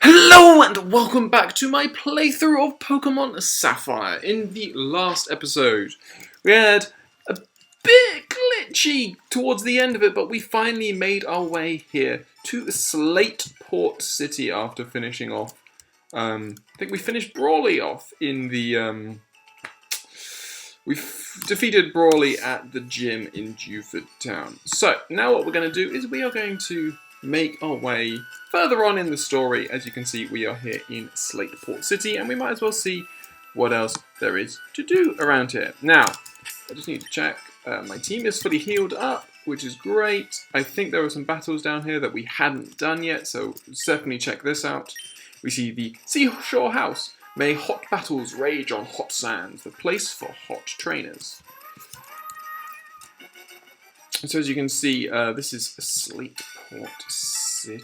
Hello and welcome back to my playthrough of Pokemon Sapphire. In the last episode, we had a bit glitchy towards the end of it, but we finally made our way here to Slateport City after finishing off. I think we finished Brawly off in the. We defeated Brawly at the gym in Dewford Town. So now what we're going to do is we are going to make our way further on in the story. As you can see, we are here in Slateport City, and we might as well see what else there is to do around here. Now, I just need to check. My team is fully healed up, which is great. I think there were some battles down here that we hadn't done yet, so certainly check this out. We see the Seashore House. May hot battles rage on hot sands, the place for hot trainers. So as you can see, this is Slateport City.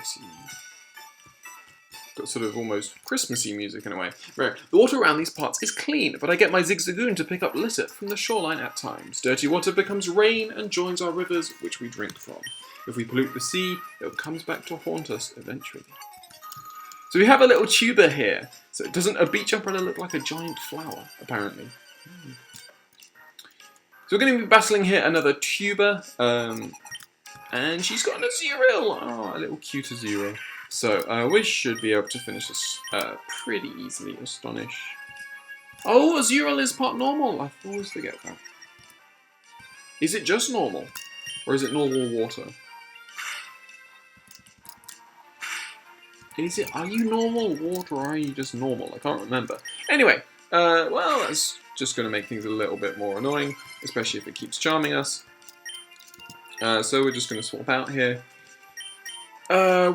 Got sort of almost Christmassy music in a way. Right. The water around these parts is clean, but I get my Zigzagoon to pick up litter from the shoreline at times. Dirty water becomes rain and joins our rivers, which we drink from. If we pollute the sea, it comes back to haunt us eventually. So we have a little tuber here. So doesn't a beach umbrella look like a giant flower, apparently? So we're going to be battling here another tuber, and she's got an Azurill. Oh, a little cute Azurill. So we should be able to finish this pretty easily. Astonish. Oh, Azurill is part normal. I always forget that. Is it just normal? Or is it normal water? Are you normal water or are you just normal? I can't remember. Anyway, well, that's just going to make things a little bit more annoying, especially if it keeps charming us. So we're just going to swap out here.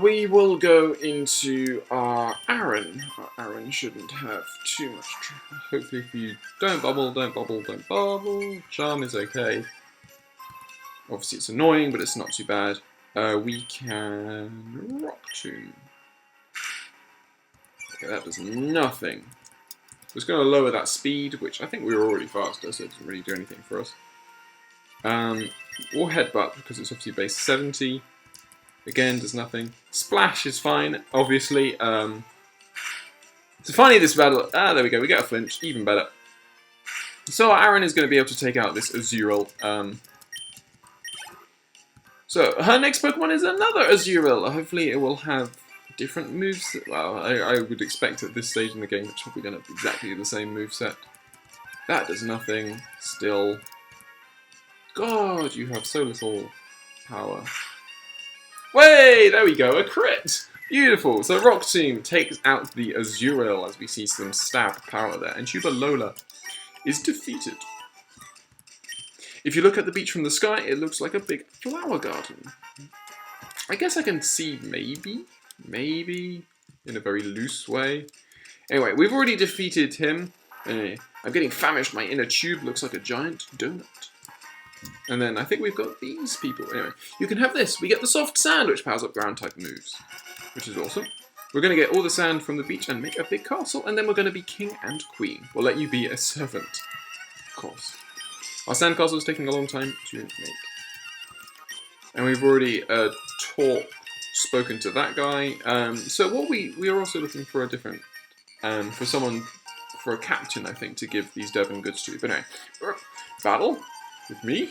We will go into our Aaron. Our Aaron shouldn't have too much trouble. Hopefully if you don't bubble, don't bubble, don't bubble. Charm is okay. Obviously it's annoying, but it's not too bad. We can Rock Tomb. Okay, that does nothing. It's going to lower that speed, which I think we were already faster, so it doesn't really do anything for us. Or Headbutt, because it's obviously base 70. Again, does nothing. Splash is fine, obviously. So finally this battle... Ah, there we go, we get a flinch, even better. So Aaron is going to be able to take out this Azurill. So her next Pokemon is another Azurill. Hopefully it will have different moves. Well, I would expect at this stage in the game it's probably going to be exactly the same moveset. That does nothing. Still. God, you have so little power. Way! There we go, a crit! Beautiful. So Rock Tomb takes out the Azurill as we see some stab power there. And Tuba Lola is defeated. If you look at the beach from the sky, it looks like a big flower garden. I guess I can see maybe, in a very loose way. Anyway, we've already defeated him. I'm getting famished, my inner tube looks like a giant donut. And then I think we've got these people. Anyway, you can have this. We get the soft sand, which powers up ground type moves, which is awesome. We're going to get all the sand from the beach and make a big castle, and then we're going to be king and queen. We'll let you be a servant, of course. Our sandcastle is taking a long time to make. And we've already spoken to that guy. So what we are also looking for a different, for a captain, I think, to give these Devon goods to. But anyway, battle with me.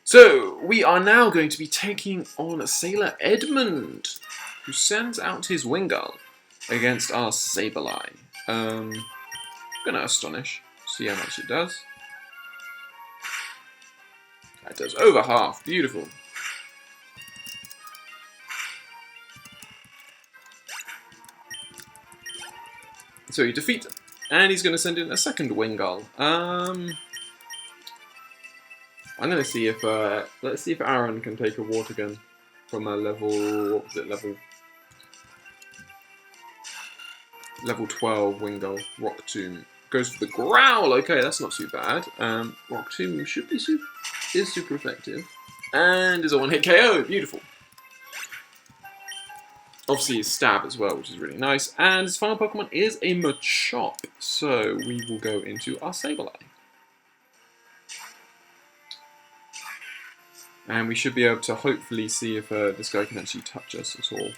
So we are now going to be taking on Sailor Edmund, who sends out his Wingull against our Sableye. Gonna Astonish, see how much it does. That does over half, beautiful. So you defeat him, and he's going to send in a second Wingull. I'm going to see if let's see if Aaron can take a water gun from a level, what was it, level 12 Wingull. Rock Tomb goes for the Growl. Okay, that's not too bad. Rock Tomb should be super effective, and is a one-hit KO. Beautiful. Obviously his stab as well, which is really nice. And his final Pokemon is a Machop. So we will go into our Sableye. And we should be able to hopefully see if this guy can actually touch us at all.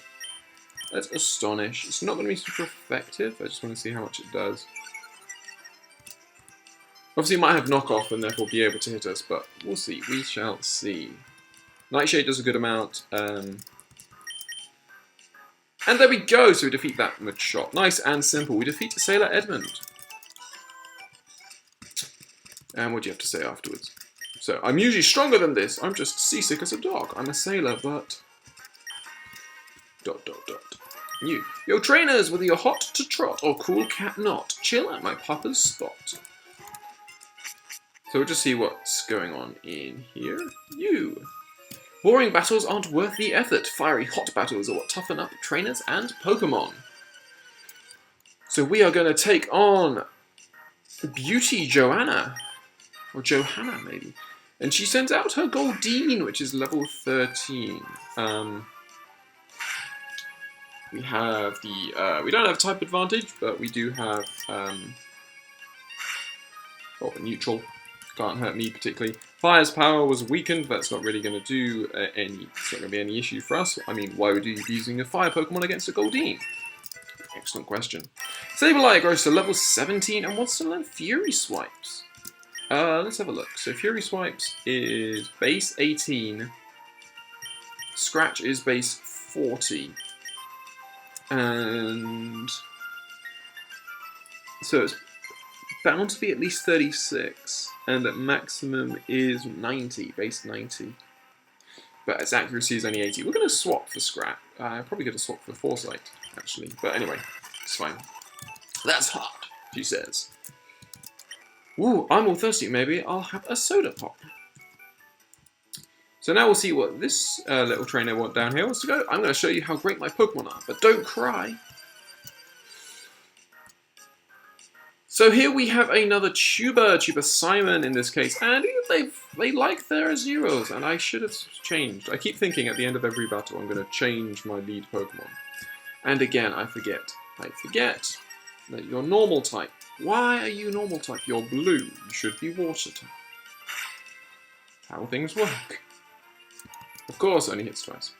Let's Astonish. It's not going to be super effective. I just want to see how much it does. Obviously, it might have knockoff and therefore be able to hit us, but we'll see. We shall see. Nightshade does a good amount. And there we go. So we defeat that Machop. Nice and simple. We defeat Sailor Edmund. And what do you have to say afterwards? So, I'm usually stronger than this. I'm just seasick as a dog. I'm a sailor, but... ... Yo, trainers, whether you're hot to trot or cool cat not, chill at my papa's spot. So we'll just see what's going on in here. Boring battles aren't worth the effort. Fiery hot battles are what toughen up trainers and Pokemon. So we are going to take on Beauty Joanna. Or Johanna, maybe. And she sends out her Goldeen, which is level 13. We have the... we don't have type advantage, but we do have... neutral. Can't hurt me particularly. Fire's power was weakened. That's not really going to do any... It's not going to be any issue for us. I mean, why would you be using a fire Pokemon against a Goldeen? Excellent question. Sableye grows to level 17 and wants to learn Fury Swipes. Let's have a look. So Fury Swipes is base 18. Scratch is base 40. And so it's bound to be at least 36. And at maximum is 90, base 90. But its accuracy is only 80. We're going to swap for Scratch. Probably going to swap for Foresight, actually. But anyway, it's fine. That's hot, she says. Ooh, I'm all thirsty, maybe I'll have a soda pop. So now we'll see what this little trainer down here wants to go. I'm going to show you how great my Pokemon are, but don't cry. So here we have another Tuber Simon in this case, and they like their Zeros, and I should have changed. I keep thinking at the end of every battle I'm going to change my lead Pokemon. And again, I forget. I forget that you're normal type. Why are you normal type? You're blue. You should be water type. How things work. Of course, only hits twice.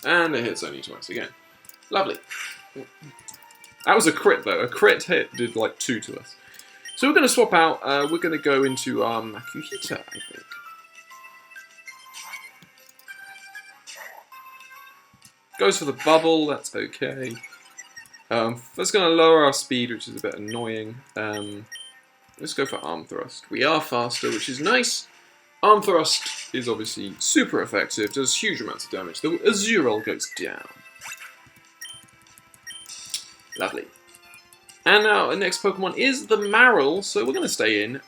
And it hits only twice again. Lovely. That was a crit though. A crit hit did like 2 to us. So we're going to swap out. We're going to go into Makuhita, I think. Goes for the bubble, that's okay. That's going to lower our speed, which is a bit annoying. Let's go for Arm Thrust. We are faster, which is nice. Arm Thrust is obviously super effective, does huge amounts of damage. The Azurill goes down. Lovely. And now, the next Pokemon is the Marill, so we're going to stay in.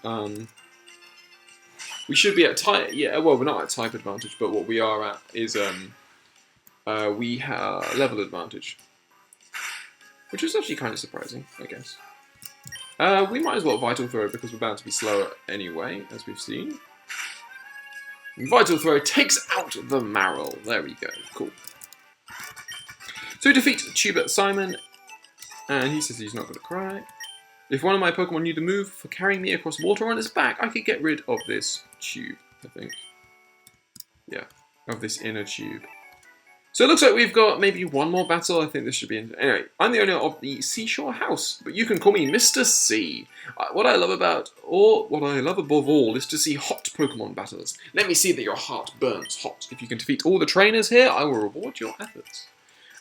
We should be at type... Yeah, well, we're not at type advantage, but what we are at is... we have level advantage. Which is actually kind of surprising, I guess. We might as well Vital Throw because we're bound to be slower anyway, as we've seen. And Vital Throw takes out the Marill. There we go. Cool. So we defeat Tuber Simon, and he says he's not going to cry. If one of my Pokemon knew the move for carrying me across water on its back, I could get rid of this tube, I think. Yeah, of this inner tube. So it looks like we've got maybe one more battle. I think this should be... Anyway, I'm the owner of the Seashore House, but you can call me Mr. C. What I love above all, is to see hot Pokemon battles. Let me see that your heart burns hot. If you can defeat all the trainers here, I will reward your efforts.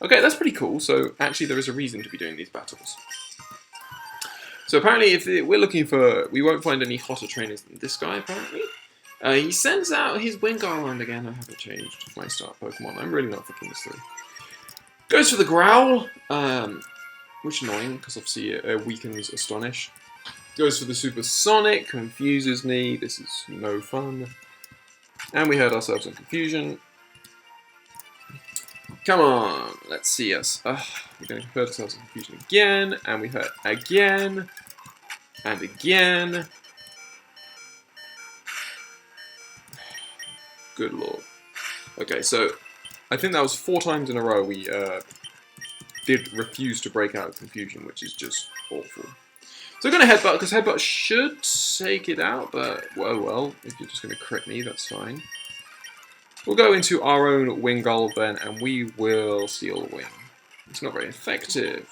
Okay, that's pretty cool. So actually there is a reason to be doing these battles. So apparently if we're looking for... We won't find any hotter trainers than this guy, apparently. He sends out his Wingarland again. I haven't changed my start Pokemon. I'm really not thinking this through. Goes for the Growl, which is annoying because obviously it weakens Astonish. Goes for the Supersonic, confuses me. This is no fun. And we hurt ourselves in confusion. Come on, let's see us. We're going to hurt ourselves in confusion again, and we hurt again, and again. Good lord. Okay, so I think that was 4 times in a row we did refuse to break out of confusion, which is just awful. So we're going to headbutt, because headbutt should take it out, but well, if you're just going to crit me, that's fine. We'll go into our own wing gull then, and we will Steel Wing. It's not very effective.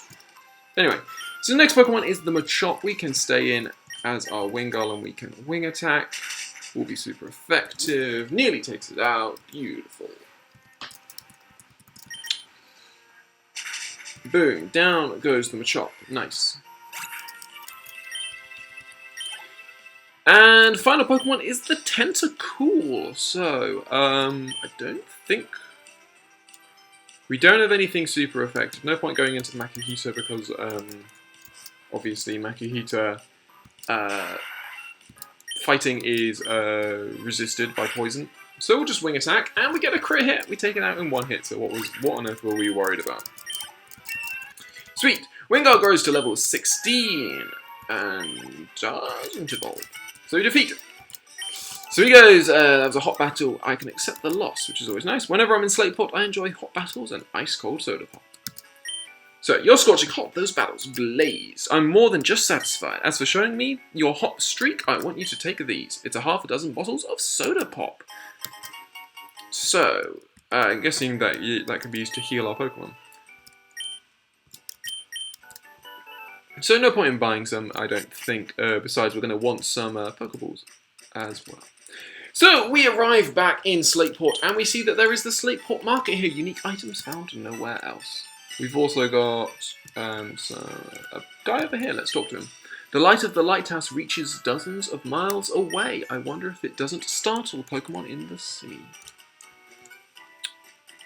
Anyway, so the next Pokemon is the Machop. We can stay in as our wing gull, and we can wing attack. Will be super effective. Nearly takes it out. Beautiful. Boom. Down goes the Machop. Nice. And final Pokemon is the Tentacool. So, I don't think... We don't have anything super effective. No point going into Makuhita because, obviously Makuhita, fighting is resisted by poison. So we'll just wing attack, and we get a crit hit. We take it out in one hit, so what on earth were we worried about? Sweet! Wingull grows to level 16, and doesn't evolve. So we defeat it. So he goes, that was a hot battle, I can accept the loss, which is always nice. Whenever I'm in Slateport, I enjoy hot battles and ice-cold soda pop. So, you're scorching hot, those battles blaze. I'm more than just satisfied. As for showing me your hot streak, I want you to take these. It's a half a dozen bottles of soda pop. So, I'm guessing that that can be used to heal our Pokemon. So no point in buying some, I don't think. Besides, we're going to want some Pokeballs as well. So we arrive back in Slateport, and we see that there is the Slateport market here. Unique items found nowhere else. We've also got a guy over here. Let's talk to him. The light of the lighthouse reaches dozens of miles away. I wonder if it doesn't startle Pokemon in the sea.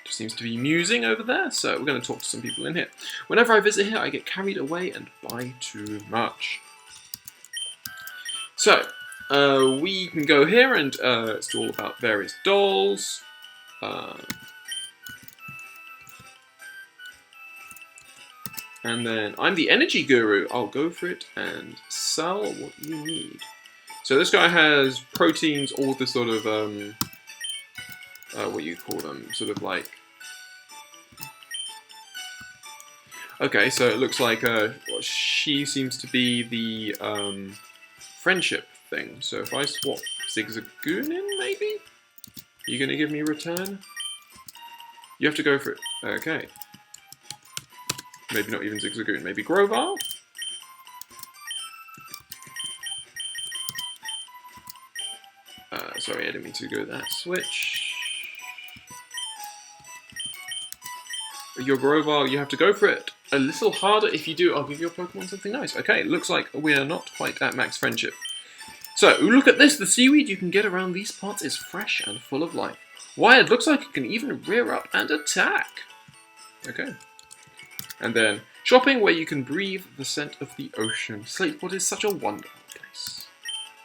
Seems to be musing over there, so we're going to talk to some people in here. Whenever I visit here, I get carried away and buy too much. So, we can go here, and it's all about various dolls. And then, I'm the energy guru. I'll go for it and sell what you need. So this guy has proteins, all the sort of, what do you call them? Sort of like... Okay, so it looks like she seems to be the friendship thing. So if I swap Zigzagoon in, maybe? Are you going to give me a return? You have to go for it. Okay. Maybe not even Zigzagoon. Maybe Grovyle? Sorry, I didn't mean to go that switch. Your Grovyle, you have to go for it. A little harder. If you do, I'll give your Pokemon something nice. Okay, looks like we are not quite at max friendship. So, look at this. The seaweed you can get around these parts is fresh and full of life. Why, it looks like it can even rear up and attack. Okay. And then, shopping where you can breathe the scent of the ocean. Slateport is such a wonderful place.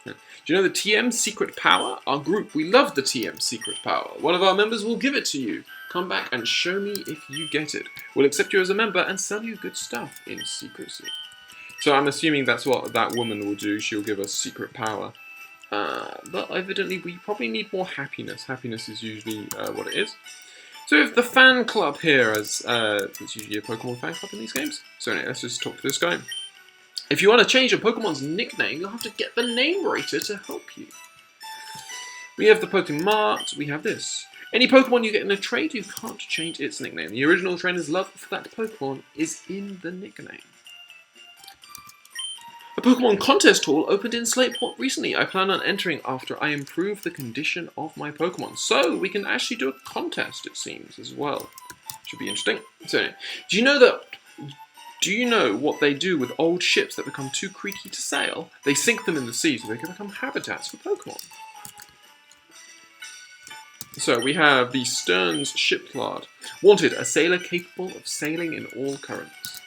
Do you know the TM secret power? Our group, we love the TM secret power. One of our members will give it to you. Come back and show me if you get it. We'll accept you as a member and sell you good stuff in secrecy. So I'm assuming that's what that woman will do. She'll give us secret power. But evidently we probably need more happiness. Happiness is usually what it is. So if the fan club here, as it's usually a Pokemon fan club in these games. So anyway, let's just talk to this guy. If you want to change a Pokemon's nickname, you'll have to get the name writer to help you. We have the Pokemart, we have this. Any Pokemon you get in a trade, you can't change its nickname. The original trainer's love for that Pokemon is in the nickname. A Pokemon contest hall opened in Slateport recently. I plan on entering after I improve the condition of my Pokemon. So we can actually do a contest, it seems, as well. Should be interesting. So, do you know what they do with old ships that become too creaky to sail? They sink them in the sea so they can become habitats for Pokemon. So we have the Stearns Shipyard. Wanted, a sailor capable of sailing in all currents.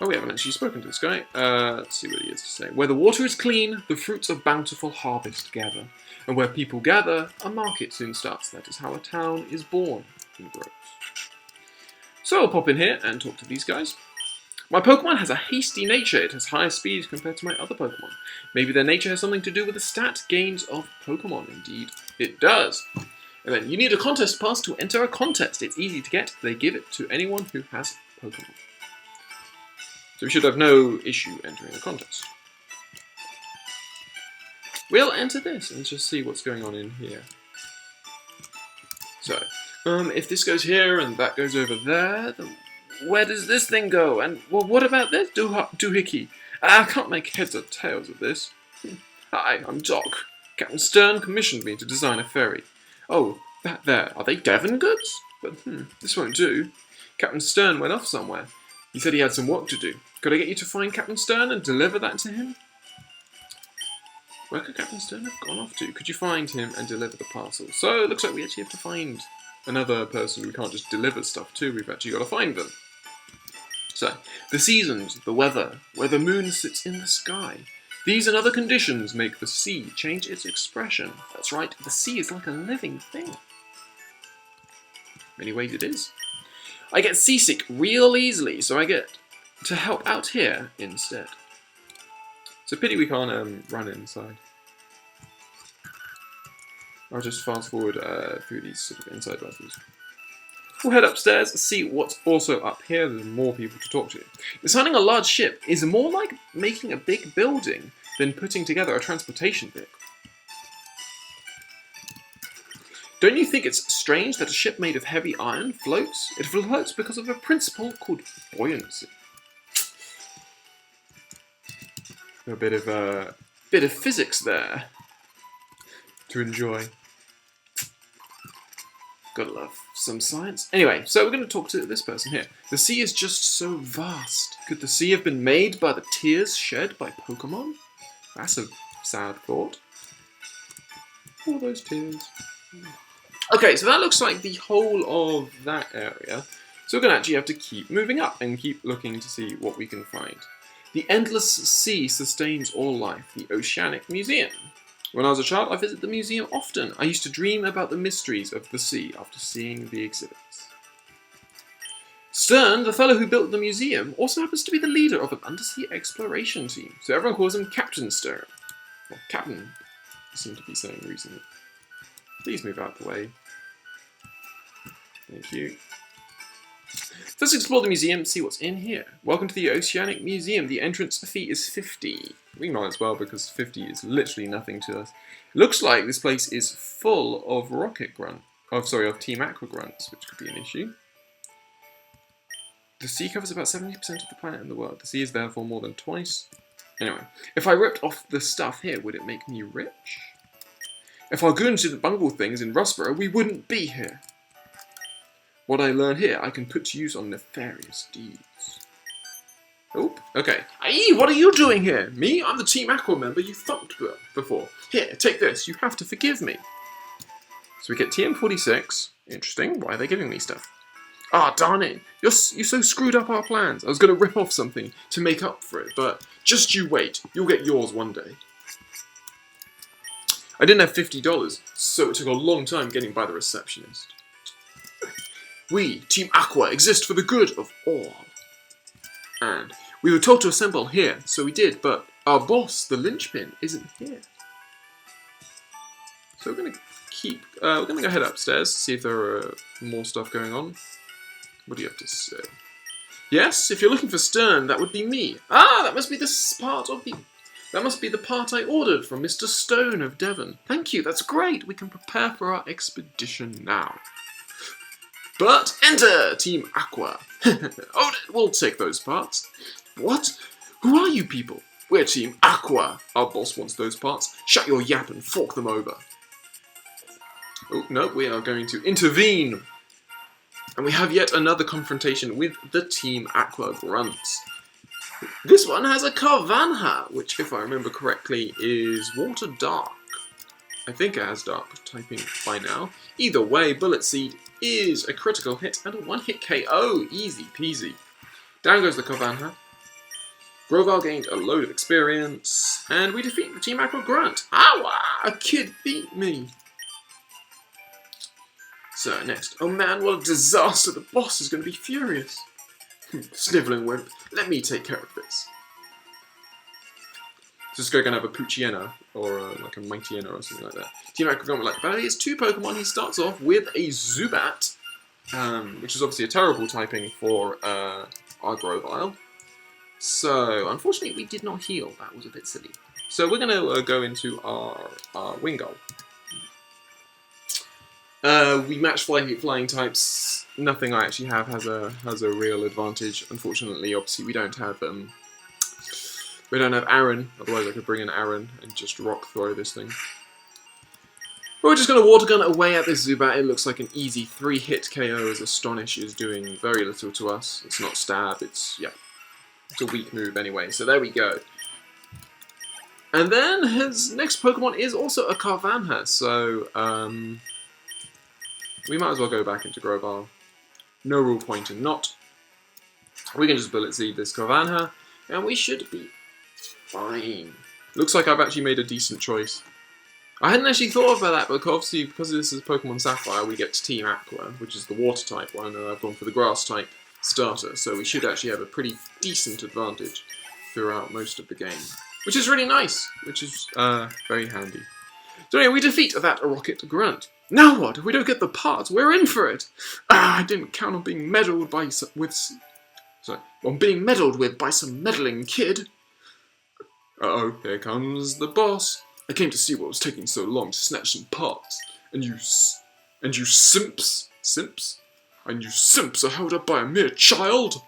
Oh, we haven't actually spoken to this guy. Let's see what he has to say. Where the water is clean, the fruits of bountiful harvest gather. And where people gather, a market soon starts. That is how a town is born and grows. So I'll pop in here and talk to these guys. My Pokemon has a hasty nature. It has higher speed compared to my other Pokemon. Maybe their nature has something to do with the stat gains of Pokemon. Indeed, it does. And then you need a contest pass to enter a contest. It's easy to get. They give it to anyone who has Pokemon. So we should have no issue entering the contest. We'll enter this and just see what's going on in here. So, if this goes here and that goes over there, then where does this thing go? And well, what about this doohickey? I can't make heads or tails of this. Hi, I'm Doc. Captain Stern commissioned me to design a ferry. Oh, that there. Are they Devon goods? But, this won't do. Captain Stern went off somewhere. He said he had some work to do. Could I get you to find Captain Stern and deliver that to him? Where could Captain Stern have gone off to? Could you find him and deliver the parcel? So it looks like we actually have to find another person we can't just deliver stuff to. We've actually got to find them. So, the seasons, the weather, where the moon sits in the sky. These and other conditions make the sea change its expression. That's right, the sea is like a living thing. Many ways it is. I get seasick real easily, so I get to help out here instead. It's a pity we can't run inside. I'll just fast forward through these sort of inside levels. We'll head upstairs, see what's also up here. There's more people to talk to. Designing a large ship is more like making a big building than putting together a transportation vehicle. Don't you think it's strange that a ship made of heavy iron floats? It floats because of a principle called buoyancy. A bit of physics there to enjoy. Gotta love some science. Anyway, so we're going to talk to this person here. The sea is just so vast. Could the sea have been made by the tears shed by Pokemon? That's a sad thought. All those tears. Okay, so that looks like the whole of that area. So we're going to actually have to keep moving up and keep looking to see what we can find. The endless sea sustains all life. The Oceanic Museum. When I was a child, I visited the museum often. I used to dream about the mysteries of the sea after seeing the exhibits. Stern, the fellow who built the museum, also happens to be the leader of an undersea exploration team. So everyone calls him Captain Stern. Or Captain, I seem to be saying recently. Please move out the way. Thank you. Let's explore the museum and see what's in here. Welcome to the Oceanic Museum. The entrance fee is 50. We might as well because 50 is literally nothing to us. Looks like this place is full of of Team Aqua grunts, which could be an issue. The sea covers about 70% of the planet and the world. The sea is therefore more than twice. Anyway, if I ripped off the stuff here, would it make me rich? If our goons didn't bungle things in Rustboro, we wouldn't be here. What I learn here, I can put to use on nefarious deeds. Oh, okay. Aye, what are you doing here? Me? I'm the Team Aqua member you thumped before. Here, take this. You have to forgive me. So we get TM46. Interesting. Why are they giving me stuff? Ah, darn it. You so screwed up our plans. I was going to rip off something to make up for it, but just you wait. You'll get yours one day. I didn't have $50, so it took a long time getting by the receptionist. We, Team Aqua, exist for the good of all. And we were told to assemble here, so we did, but our boss, the linchpin, isn't here. So we're gonna go head upstairs, see if there are more stuff going on. What do you have to say? Yes, if you're looking for Stern, that would be me. Ah, that must be the part I ordered from Mr. Stone of Devon. Thank you, that's great. We can prepare for our expedition now. But enter, Team Aqua. Oh, we'll take those parts. What? Who are you people? We're Team Aqua. Our boss wants those parts. Shut your yap and fork them over. Oh, no, we are going to intervene. And we have yet another confrontation with the Team Aqua grunts. This one has a Carvanha, which, if I remember correctly, is water dark. I think it has dark typing by now. Either way, Bullet Seed is a critical hit and a one-hit KO. Easy peasy. Down goes the Carvanha. Groval gained a load of experience, and we defeat the Team Aqua Grunt. Ah, a kid beat me. So, next. Oh man, what a disaster. The boss is going to be furious. Sniveling wimp, let me take care of this. So this guy going to have a Poochyena, or like a Mightyena or something like that. Team Aqua Grunt like that. He has two Pokemon. He starts off with a Zubat, which is obviously a terrible typing for our Grovyle. So, unfortunately, we did not heal. That was a bit silly. So we're going to go into our wing goal. We match flying types. Nothing I actually have has a real advantage. Unfortunately, obviously, we don't have Aaron. Otherwise, I could bring in Aaron and just rock throw this thing. We're just going to water gun away at this Zubat. It looks like an easy 3-hit KO as Astonish is doing very little to us. It's not stab. It's a weak move anyway. So there we go. And then his next Pokemon is also a Carvanha. So we might as well go back into Grovyle. No real point in not. We can just Bullet Seed this Carvanha, and we should be fine. Looks like I've actually made a decent choice. I hadn't actually thought about that, but obviously because this is Pokemon Sapphire, we get Team Aqua, which is the Water type one, and I've gone for the Grass type starter, so we should actually have a pretty decent advantage throughout most of the game. Which is really nice, which is very handy. So anyway, we defeat that Rocket Grunt. Now what? If we don't get the parts, we're in for it. I didn't count on being meddled by some meddling kid. Uh-oh, here comes the boss. I came to see what was taking so long to snatch some parts. And you simps are held up by a mere child?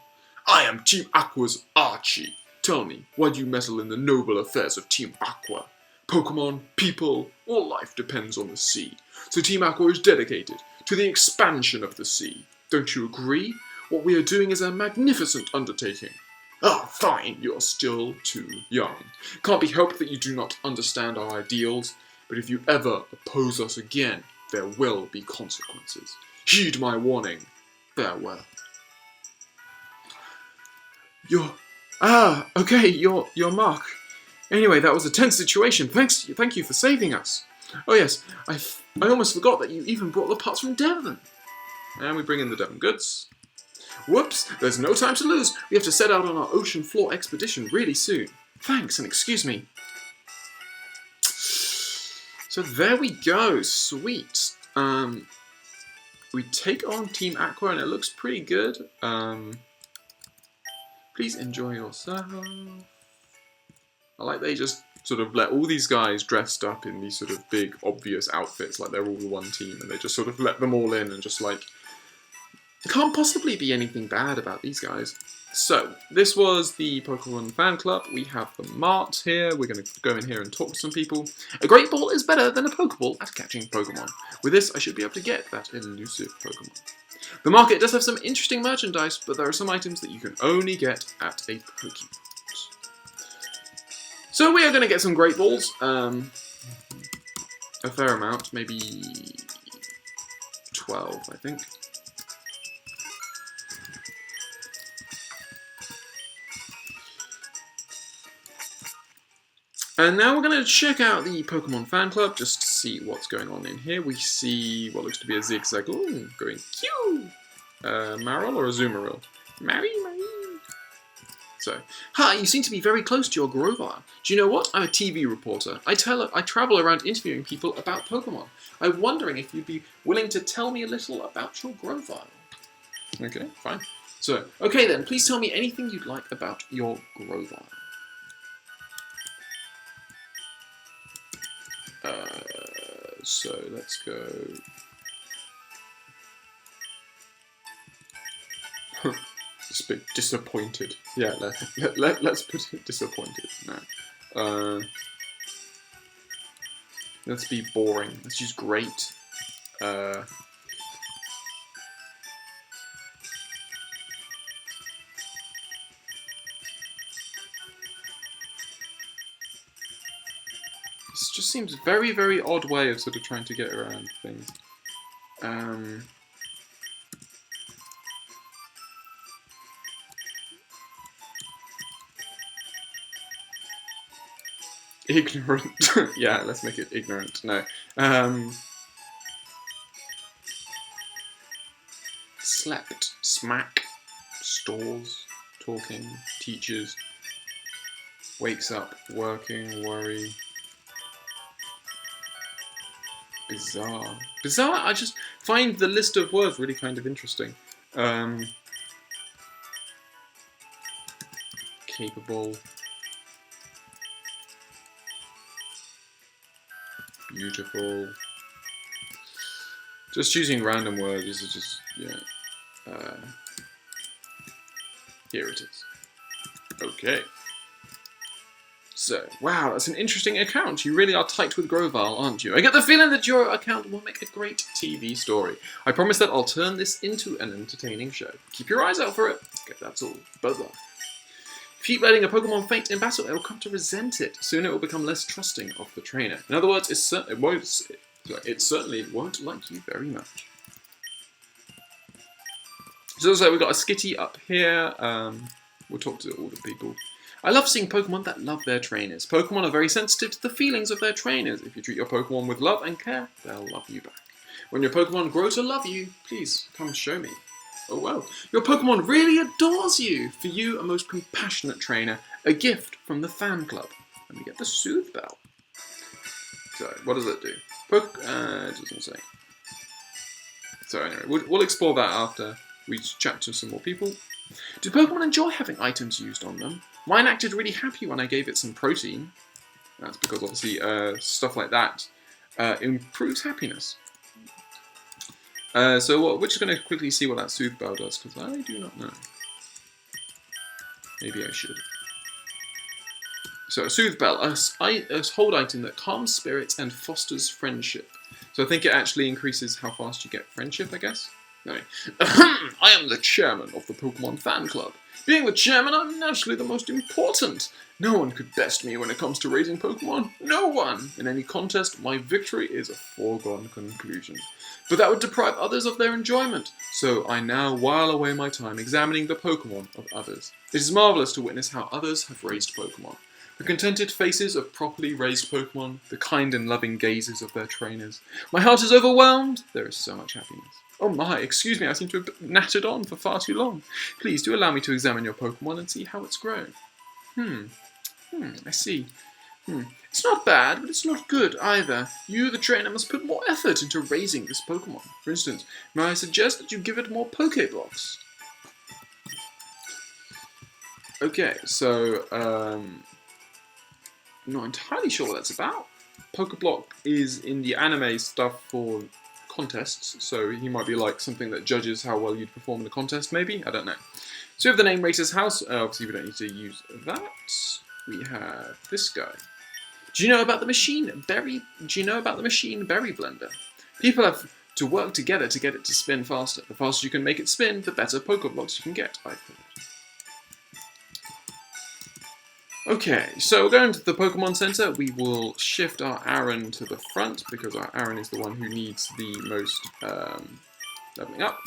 I am Team Aqua's Archie. Tell me, why do you meddle in the noble affairs of Team Aqua? Pokemon, people, all life depends on the sea. So Team Aqua is dedicated to the expansion of the sea. Don't you agree? What we are doing is a magnificent undertaking. Ah, fine, you're still too young. Can't be helped that you do not understand our ideals, but if you ever oppose us again, there will be consequences. Heed my warning. Farewell. You're Mark. Anyway, that was a tense situation. Thank you for saving us. Oh yes, I almost forgot that you even brought the parts from Devon. And we bring in the Devon goods. Whoops, there's no time to lose. We have to set out on our ocean floor expedition really soon. Thanks, and excuse me. So there we go, sweet. We take on Team Aqua and it looks pretty good. Please enjoy yourself. I like they just sort of let all these guys dressed up in these sort of big, obvious outfits, like they're all one team, and they just sort of let them all in and just like, can't possibly be anything bad about these guys. So, this was the Pokemon fan club. We have the Mart here. We're going to go in here and talk to some people. A Great Ball is better than a Pokeball at catching Pokemon. With this, I should be able to get that elusive Pokemon. The market does have some interesting merchandise, but there are some items that you can only get at a Pokemon. So we are going to get some Great Balls, a fair amount, maybe 12, I think. And now we're going to check out the Pokemon fan club just to see what's going on in here. We see what looks to be a Zigzag, ooh, going Q! Marill or a Azumarill? Mary. So, hi, you seem to be very close to your Grovyle. Do you know what? I'm a TV reporter. I travel around interviewing people about Pokemon. I'm wondering if you'd be willing to tell me a little about your Grovyle. Okay, fine. So, okay then, please tell me anything you'd like about your Grovyle. So let's go. It's a bit disappointed. Yeah, let's put it disappointed. No. Let's be boring. Let's use great. This just seems a very, very odd way of sort of trying to get around things. Ignorant. Yeah, let's make it ignorant. No. Slept. Smack. Stores. Talking. Teachers. Wakes up. Working. Worry. Bizarre. Bizarre? I just find the list of words really kind of interesting. capable. Beautiful. Just choosing random words is just, yeah. Here it is. Okay. So, wow, that's an interesting account. You really are tight with Groval, aren't you? I get the feeling that your account will make a great TV story. I promise that I'll turn this into an entertaining show. Keep your eyes out for it. Okay, that's all. Bye-bye. If you keep letting a Pokemon faint in battle, it will come to resent it. Soon it will become less trusting of the trainer. In other words, it certainly won't like you very much. So looks like we've got a Skitty up here. We'll talk to all the people. I love seeing Pokemon that love their trainers. Pokemon are very sensitive to the feelings of their trainers. If you treat your Pokemon with love and care, they'll love you back. When your Pokemon grow to love you, please come show me. Oh well, your Pokemon really adores you. For you, a most compassionate trainer, a gift from the fan club. Let me get the Soothe Bell. So, what does it do? It doesn't say. So anyway, we'll explore that after we chat to some more people. Do Pokemon enjoy having items used on them? Mine acted really happy when I gave it some protein. That's because obviously stuff like that improves happiness. So we're just going to quickly see what that Soothe Bell does, because I do not know. Maybe I should. So a Soothe Bell, a hold item that calms spirits and fosters friendship. So I think it actually increases how fast you get friendship, I guess. Anyway. I am the chairman of the Pokemon Fan Club. Being the chairman, I'm naturally the most important. No one could best me when it comes to raising Pokemon. No one! In any contest, my victory is a foregone conclusion. But that would deprive others of their enjoyment. So I now while away my time examining the Pokemon of others. It is marvellous to witness how others have raised Pokemon. The contented faces of properly raised Pokemon, the kind and loving gazes of their trainers. My heart is overwhelmed. There is so much happiness. Oh my, excuse me, I seem to have nattered on for far too long. Please do allow me to examine your Pokemon and see how it's grown. I see. It's not bad, but it's not good either. You, the trainer, must put more effort into raising this Pokemon. For instance, may I suggest that you give it more Pokeblocks? Okay, so, I'm not entirely sure what that's about. Pokeblock is in the anime stuff for contests, so he might be like something that judges how well you'd perform in a contest, maybe? I don't know. So we have the name Racer's House. Obviously, we don't need to use that. We have this guy. Do you know about the machine berry blender? People have to work together to get it to spin faster. The faster you can make it spin, the better Pokeblocks you can get, I thought. Okay, so we're going to the Pokemon Center. We will shift our Aaron to the front because our Aaron is the one who needs the most leveling up.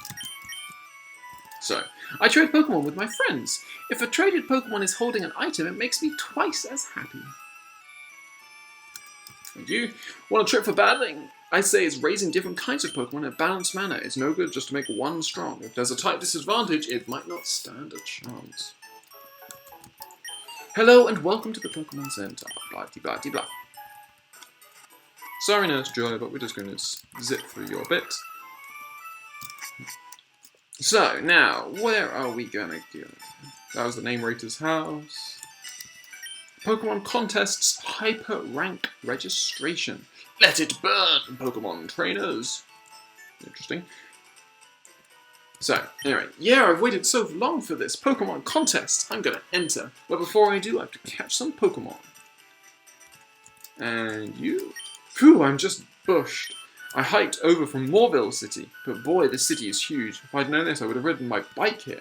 So, I trade Pokemon with my friends. If a traded Pokemon is holding an item, it makes me twice as happy. And you want a trick for battling? I say it's raising different kinds of Pokemon in a balanced manner. It's no good just to make one strong. If there's a type disadvantage, it might not stand a chance. Hello and welcome to the Pokemon Center. Blah blah blah blah. Sorry, Nurse Joy, but we're just going to zip through your bits. So now, where are we going to go? That was the name Rater's house. Pokemon contests hyper rank registration. Let it burn, Pokemon trainers. Interesting. So, anyway, yeah, I've waited so long for this Pokemon contest. I'm going to enter. But before I do, I have to catch some Pokemon. And you? Phew, I'm just bushed. I hiked over from Moorville City, but boy, this city is huge. If I'd known this, I would have ridden my bike here.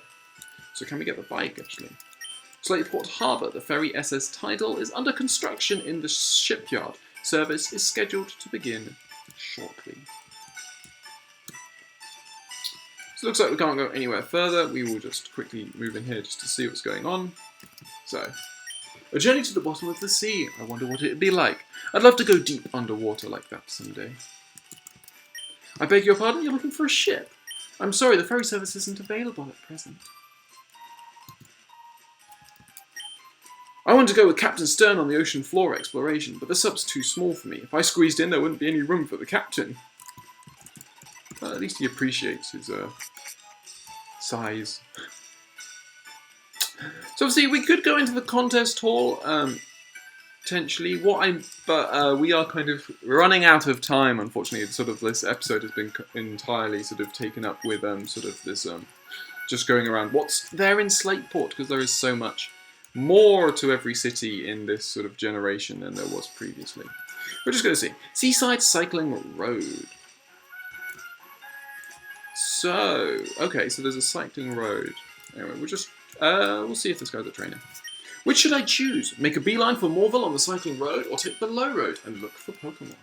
So can we get the bike, actually? Slateport Harbour, the ferry SS Tidal, is under construction in the shipyard. Service is scheduled to begin shortly. So it looks like we can't go anywhere further. We will just quickly move in here just to see what's going on. So, a journey to the bottom of the sea. I wonder what it'd be like. I'd love to go deep underwater like that someday. I beg your pardon, you're looking for a ship? I'm sorry, the ferry service isn't available at present. I want to go with Captain Stern on the ocean floor exploration, but the sub's too small for me. If I squeezed in, there wouldn't be any room for the captain. Well, at least he appreciates his size. So obviously we could go into the contest hall, potentially. But we are kind of running out of time. Unfortunately, sort of this episode has been entirely sort of taken up with sort of this just going around what's there in Slateport, because there is so much more to every city in this sort of generation than there was previously. We're just going to see Seaside Cycling Road. So okay, so there's a cycling road. Anyway, we'll see if this guy's a trainer. Which should I choose? Make a beeline for Morville on the cycling road, or take the low road and look for Pokemon?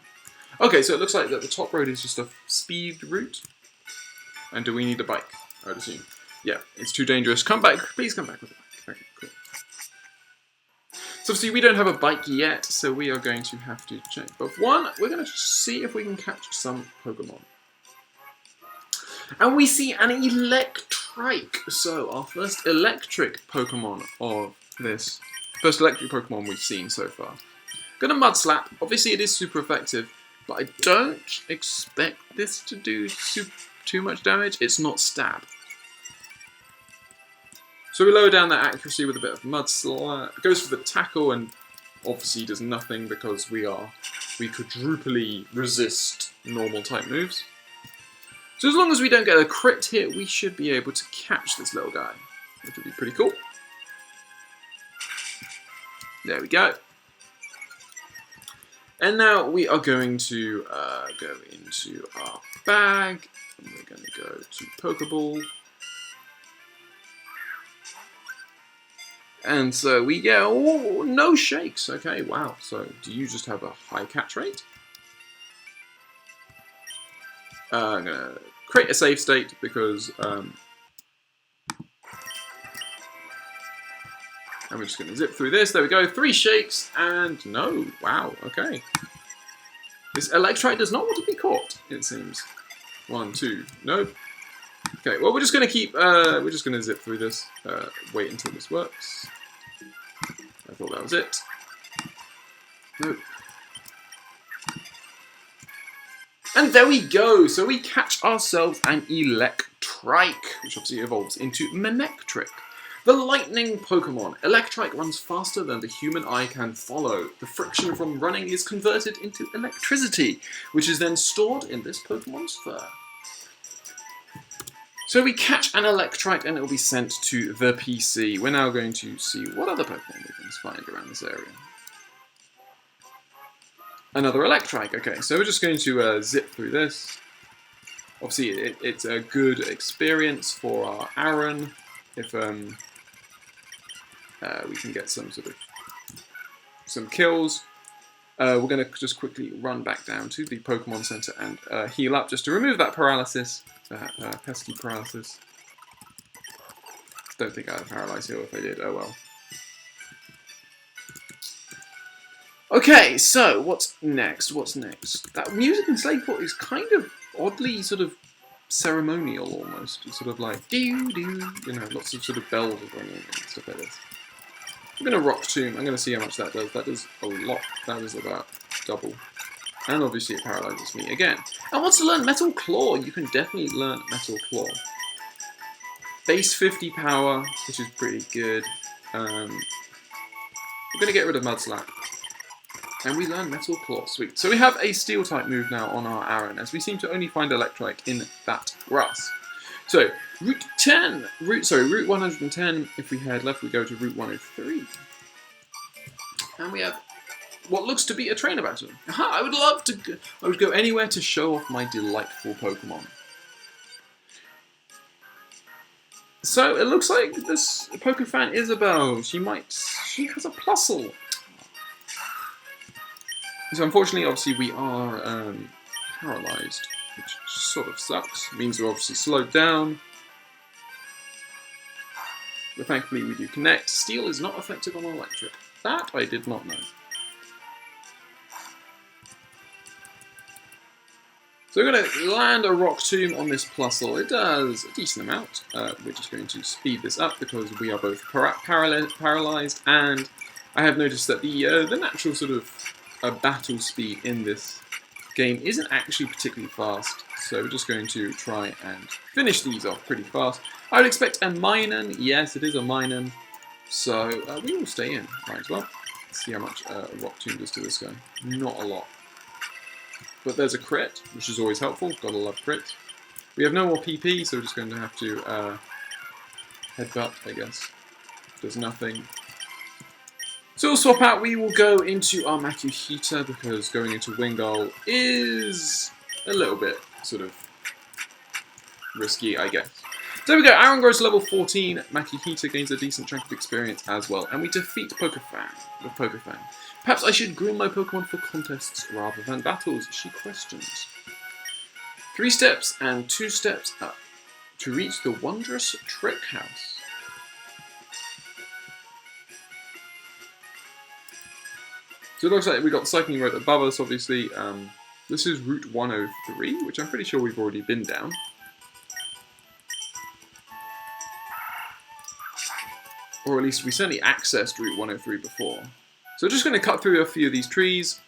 Okay, so it looks like that the top road is just a speed route. And do we need a bike? I would assume. Yeah, it's too dangerous. Come back. Please come back with a bike. Okay, cool. So obviously we don't have a bike yet, so we are going to have to check. But one, we're going to see if we can catch some Pokemon. And we see an Electrike. So our first electric Pokemon of this. First electric Pokemon we've seen so far. Gonna Mud Slap. Obviously it is super effective, but I don't expect this to do too much damage. It's not Stab. So we lower down that accuracy with a bit of Mud Slap. It goes for the tackle and obviously does nothing because we quadruply resist normal type moves. So as long as we don't get a crit hit, we should be able to catch this little guy, which would be pretty cool. There we go. And now we are going to go into our bag. And we're going to go to Pokeball. And so we get, oh, no shakes. Okay, wow. So do you just have a high catch rate? I'm going to create a save state because... and we're just going to zip through this. There we go. 3 shakes and no. Wow. Okay. This Electrike does not want to be caught, it seems. 1, 2. Nope. Okay. Well, we're just going to keep... we're just going to zip through this. Wait until this works. I thought that was it. Nope. And there we go. So we catch ourselves an Electrike, which obviously evolves into Manectric. The lightning Pokemon. Electrike runs faster than the human eye can follow. The friction from running is converted into electricity, which is then stored in this Pokemon's fur. So we catch an Electrike and it will be sent to the PC. We're now going to see what other Pokemon we can find around this area. Another Electrike. Okay, so we're just going to zip through this. Obviously, it's a good experience for our Aaron if we can get some kills. We're going to just quickly run back down to the Pokemon Center and heal up just to remove that paralysis, that pesky paralysis. Don't think I'd have paralyzed heal if I did. Oh well. Okay, so what's next? What's next? That music in Slateport is kind of oddly sort of ceremonial almost. It's sort of like doo doo, you know, lots of sort of bells ringing and stuff like this. I'm gonna Rock Tomb. I'm gonna see how much that does. That does a lot. That is about double. And obviously it paralyzes me again. And wants to learn Metal Claw. You can definitely learn Metal Claw. Base 50 power, which is pretty good. We're gonna get rid of Mud Slap. And we learn Metal Claw. Sweet. So we have a Steel type move now on our Aaron, as we seem to only find Electrike in that grass. So Route 110. If we head left, we go to Route 103, and we have what looks to be a trainer battle. Aha! I would love to. I would go anywhere to show off my delightful Pokemon. So it looks like this Pokefan Isabel. She has a Plusle. So unfortunately, obviously, we are paralyzed, which sort of sucks. It means we're obviously slowed down. But thankfully we do connect. Steel is not effective on electric. That I did not know. So we're going to land a Rock Tomb on this Plusle. It does a decent amount. We're just going to speed this up because we are both paralyzed, and I have noticed that the natural sort of battle speed in this game isn't actually particularly fast, so we're just going to try and finish these off pretty fast. I would expect a Minun. Yes, it is a Minun. So we will stay in. Might as well. Let's see how much Rock Tomb does to this guy. Not a lot. But there's a crit, which is always helpful. Gotta love crit. We have no more PP, so we're just going to have to headbutt, I guess. Does nothing. So we'll swap out. We will go into our Makuhita, because going into Wingull is a little bit sort of risky, I guess. So there we go. Aaron grows to level 14. Makuhita gains a decent chunk of experience as well. And we defeat Pokefang with Pokefang. Perhaps I should groom my Pokemon for contests rather than battles, she questions. 3 steps and 2 steps up to reach the wondrous Trick House. So it looks like we got the cycling road above us, obviously. This is Route 103, which I'm pretty sure we've already been down. Or at least we certainly accessed Route 103 before. So just going to cut through a few of these trees.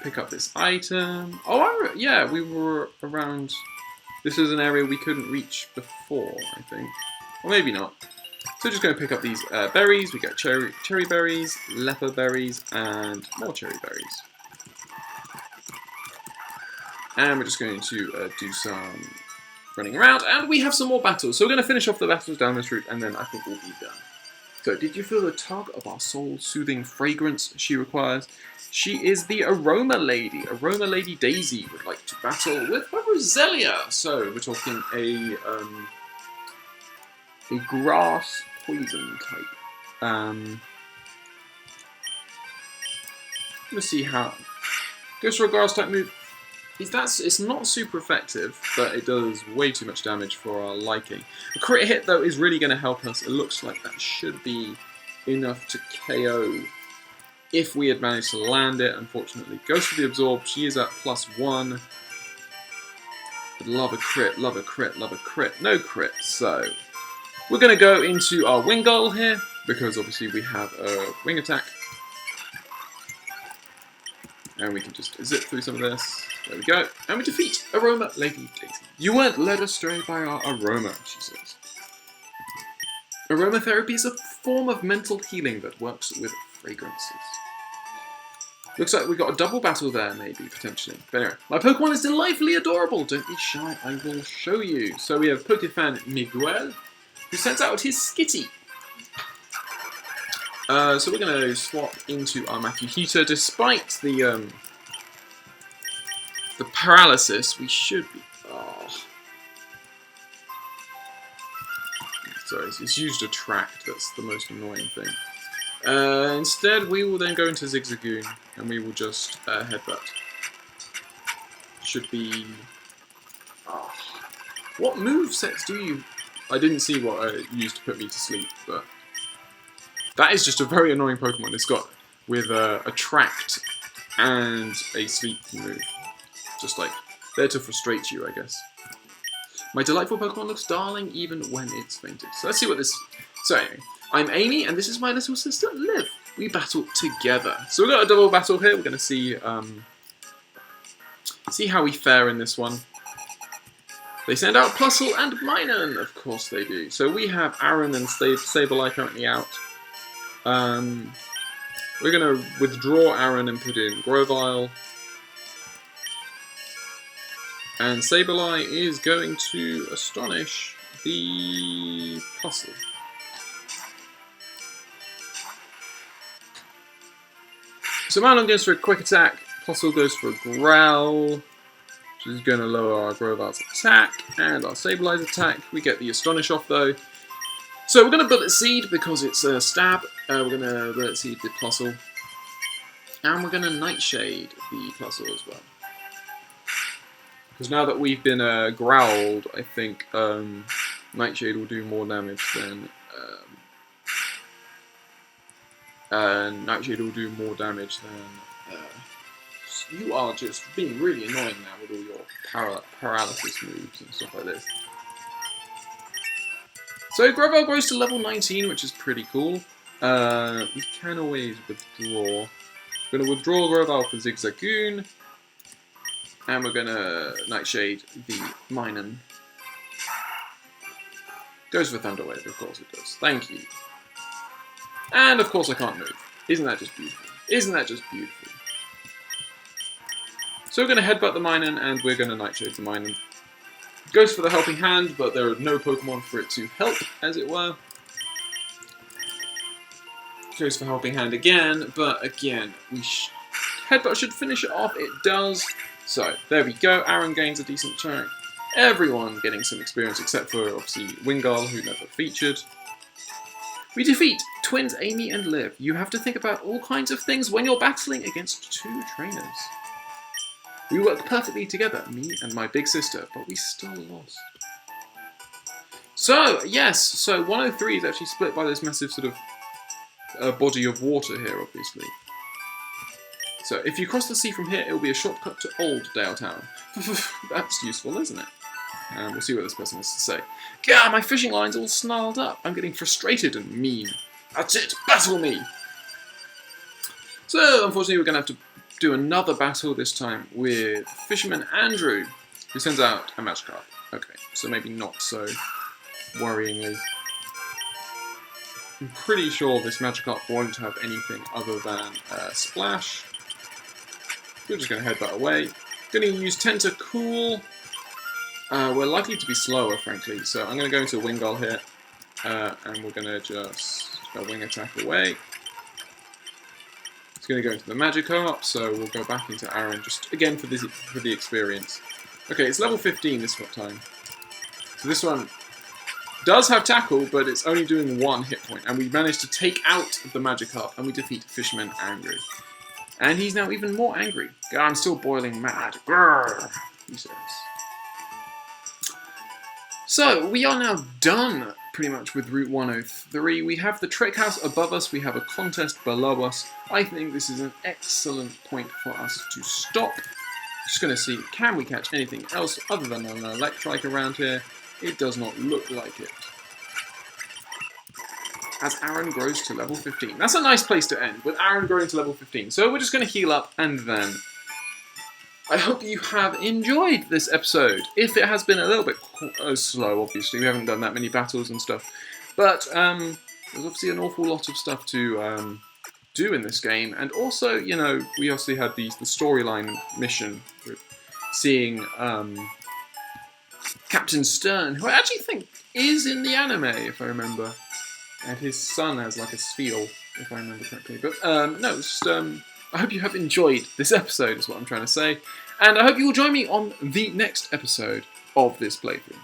Pick up this item. Oh, yeah, we were around... This is an area we couldn't reach before, I think. Or maybe not. So just going to pick up these berries. We got cherry berries, leper berries, and more cherry berries. And we're just going to do some running around, and we have some more battles. So we're going to finish off the battles down this route, and then I think we'll be done. So, did you feel the tug of our soul-soothing fragrance she requires? She is the Aroma Lady. Aroma Lady Daisy would like to battle with Roselia. So, we're talking a grass poison type. Let's see how. Goes for a grass type move. It's not super effective, but it does way too much damage for our liking. A crit hit, though, is really going to help us. It looks like that should be enough to KO if we had managed to land it. Unfortunately, goes for the absorb. She is at +1. But love a crit, love a crit, love a crit. No crit, so we're going to go into our Wingull here, because obviously we have a wing attack. And we can just zip through some of this. There we go. And we defeat Aroma Lady Daisy. You weren't led astray by our aroma, she says. Aromatherapy is a form of mental healing that works with fragrances. Looks like we got a double battle there, maybe, potentially. But anyway, my Pokemon is delightfully adorable. Don't be shy, I will show you. So we have Pokefan Miguel, who sends out his Skitty. So we're going to swap into our Makuhita. Despite the paralysis, we should be... Oh. Sorry, it's used Attract. That's the most annoying thing. Instead, we will then go into Zigzagoon, and we will just headbutt. Should be... Oh. What movesets do you... I didn't see what I used to put me to sleep, but... That is just a very annoying Pokemon. It's got with Attract and a Sleep move. Just like, there to frustrate you, I guess. My delightful Pokemon looks darling even when it's fainted. So let's see what this... So anyway, I'm Amy and this is my little sister, Liv. We battle together. So we've got a double battle here. We're going to see how we fare in this one. They send out Plusle and Minun. Of course they do. So we have Aaron and Sableye currently out. We're going to withdraw Aaron and put in Grovyle. And Sableye is going to astonish the Plusle. So Minun goes for a quick attack, Plusle goes for a growl, which is going to lower our Grovyle's attack, and our Sableye's attack. We get the astonish off though. So we're going to Bullet Seed because it's a stab. We're going to Bullet Seed the Plusle. And we're going to Nightshade the Plusle as well. Because now that we've been growled, I think Nightshade will do more damage than... Nightshade will do more damage than... you are just being really annoying now with all your paralysis moves and stuff like this. So Grovyle grows to level 19, which is pretty cool. We can always withdraw. We're going to withdraw Grovyle for Zigzagoon. And we're going to Nightshade the Minun. Goes for Thunder Wave, of course it does. Thank you. And of course I can't move. Isn't that just beautiful? Isn't that just beautiful? So we're going to Headbutt the Minun, and we're going to Nightshade the Minun. Goes for the Helping Hand, but there are no Pokemon for it to help, as it were. Goes for Helping Hand again, but again, Headbutt should finish it off. It does. So, there we go. Aaron gains a decent turn. Everyone getting some experience, except for, obviously, Wingull, who never featured. We defeat twins Amy and Liv. You have to think about all kinds of things when you're battling against two trainers. We worked perfectly together, me and my big sister, but we still lost. So, yes, so 103 is actually split by this massive sort of body of water here, obviously. So, if you cross the sea from here, it will be a shortcut to Old Dale Town. That's useful, isn't it? And we'll see what this person has to say. Gah, my fishing line's all snarled up. I'm getting frustrated and mean. That's it, battle me! So, unfortunately, we're going to have to do another battle, this time with Fisherman Andrew, who sends out a Magikarp. Okay, so maybe not so worryingly. I'm pretty sure this Magikarp won't have anything other than Splash. We're just going to Headbutt away. Going to use Tentacool. We're likely to be slower, frankly, so I'm going to go into Wingull here, and we're going to just Wing Attack away. It's going to go into the Magikarp, so we'll go back into Aaron, just again for the experience. Okay, it's level 15 this time. So this one does have Tackle, but it's only doing 1 hit point, and we managed to take out the Magikarp, and we defeat Fisherman Andrew. And he's now even more angry. I'm still boiling mad. Grrr, he says. So, we are now done, pretty much, with Route 103. We have the Trick House above us, we have a contest below us. I think this is an excellent point for us to stop. Just going to see, can we catch anything else other than an Electrike around here? It does not look like it. As Aaron grows to level 15. That's a nice place to end, with Aaron growing to level 15. So we're just going to heal up, and then I hope you have enjoyed this episode. If it has been a little bit slow, obviously, we haven't done that many battles and stuff. But there's obviously an awful lot of stuff to do in this game. And also, you know, we obviously had the storyline mission with seeing Captain Stern, who I actually think is in the anime, if I remember. And his son has like a Spheal, if I remember correctly. But no, it's just, I hope you have enjoyed this episode, is what I'm trying to say. And I hope you will join me on the next episode of this playthrough.